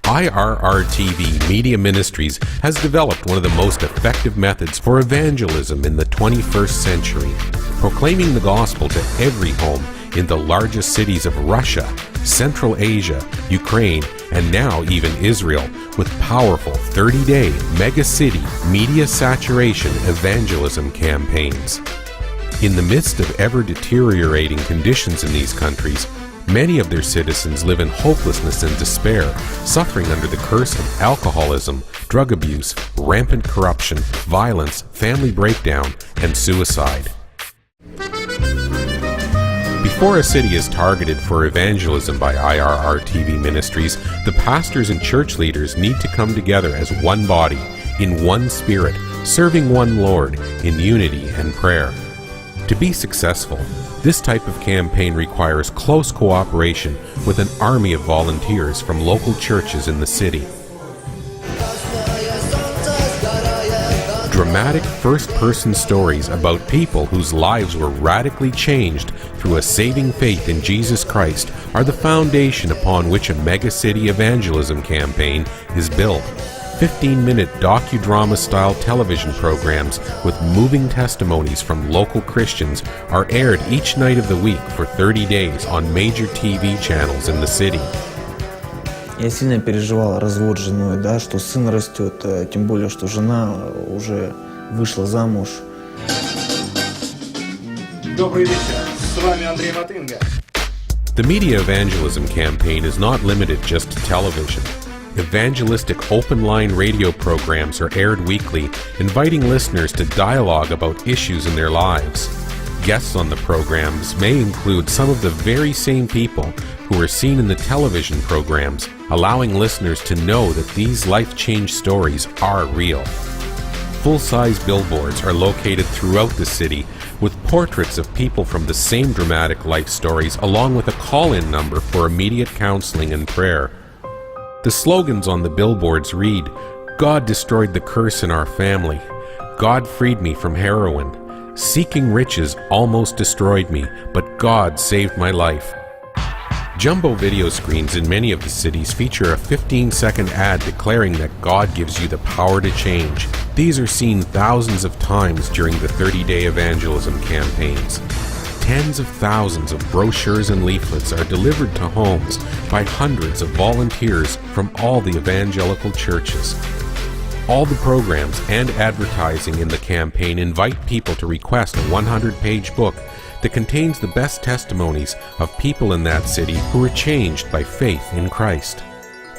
IRR-TV Media Ministries has developed one of the most effective methods for evangelism in the 21st century, proclaiming the gospel to every home in the largest cities of Russia, Central Asia, Ukraine, and now even Israel, with powerful 30-day mega-city media saturation evangelism campaigns. In the midst of ever-deteriorating conditions in these countries, many of their citizens live in hopelessness and despair, suffering under the curse of alcoholism, drug abuse, rampant corruption, violence, family breakdown, and suicide. Before a city is targeted for evangelism by IRR-TV Ministries, the pastors and church leaders need to come together as one body, in one spirit, serving one Lord, in unity and prayer. To be successful, this type of campaign requires close cooperation with an army of volunteers from local churches in the city. Dramatic first-person stories about people whose lives were radically changed through a saving faith in Jesus Christ are the foundation upon which a mega-city evangelism campaign is built. 15-minute docudrama-style television programs with moving testimonies from local Christians are aired each night of the week for 30 days on major TV channels in the city. Я сильно переживал развод с женой, да, что сын растет, тем более, что жена уже вышла замуж. Добрый вечер, с вами Андрей Матынга. The media evangelism campaign is not limited just to television. Evangelistic open-line radio programs are aired weekly, inviting listeners to dialogue about issues in their lives. Guests on the programs may include some of the very same people who are seen in the television programs, allowing listeners to know that these life-change stories are real. Full-size billboards are located throughout the city with portraits of people from the same dramatic life stories, along with a call-in number for immediate counseling and prayer. The slogans on the billboards read, "God destroyed the curse in our family. God freed me from heroin. Seeking riches almost destroyed me, but God saved my life." Jumbo video screens in many of the cities feature a 15-second ad declaring that God gives you the power to change. These are seen thousands of times during the 30-day evangelism campaigns. Tens of thousands of brochures and leaflets are delivered to homes by hundreds of volunteers from all the evangelical churches. All the programs and advertising in the campaign invite people to request a 100-page book that contains the best testimonies of people in that city who were changed by faith in Christ.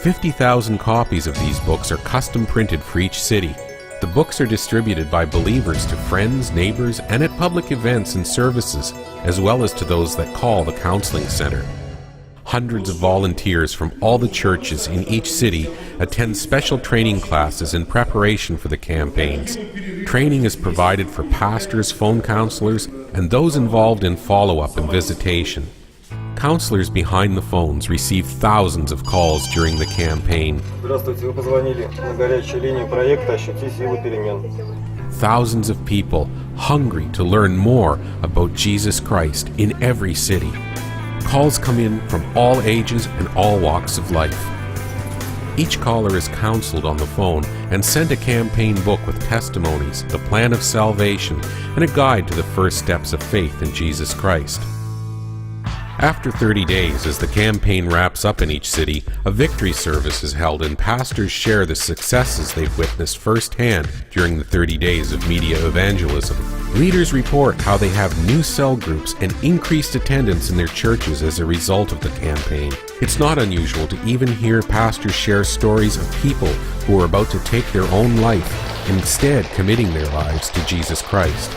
50,000 copies of these books are custom printed for each city. The books are distributed by believers to friends, neighbors, and at public events and services, as well as to those that call the counseling center. Hundreds of volunteers from all the churches in each city attend special training classes in preparation for the campaigns. Training is provided for pastors, phone counselors, and those involved in follow-up and visitation. Counselors behind the phones receive thousands of calls during the campaign. Здравствуйте, вы позвонили на горячую линию проекта «Ощути силу перемен». Thousands of people hungry to learn more about Jesus Christ in every city. Calls come in from all ages and all walks of life. Each caller is counseled on the phone and sent a campaign book with testimonies, the plan of salvation, and a guide to the first steps of faith in Jesus Christ. After 30 days, as the campaign wraps up in each city, a victory service is held and pastors share the successes they've witnessed firsthand during the 30 days of media evangelism. Leaders report how they have new cell groups and increased attendance in their churches as a result of the campaign. It's not unusual to even hear pastors share stories of people who are about to take their own life, instead committing their lives to Jesus Christ.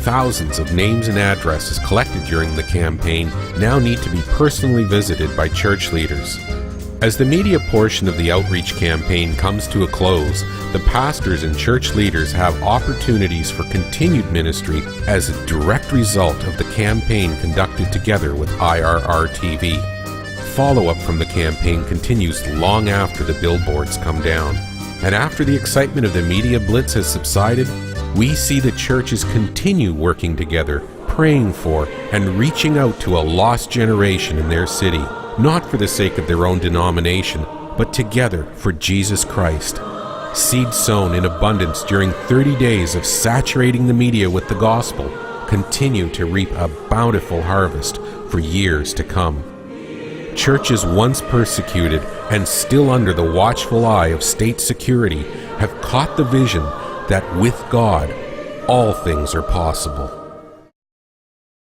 Thousands of names and addresses collected during the campaign now need to be personally visited by church leaders. As the media portion of the outreach campaign comes to a close, the pastors and church leaders have opportunities for continued ministry as a direct result of the campaign conducted together with IRR-TV. Follow-up from the campaign continues long after the billboards come down. And after the excitement of the media blitz has subsided, we see the churches continue working together, praying for and reaching out to a lost generation in their city, not for the sake of their own denomination, but together for Jesus Christ. Seed sown in abundance during 30 days of saturating the media with the gospel continue to reap a bountiful harvest for years to come. Churches once persecuted and still under the watchful eye of state security have caught the vision that with God, all things are possible.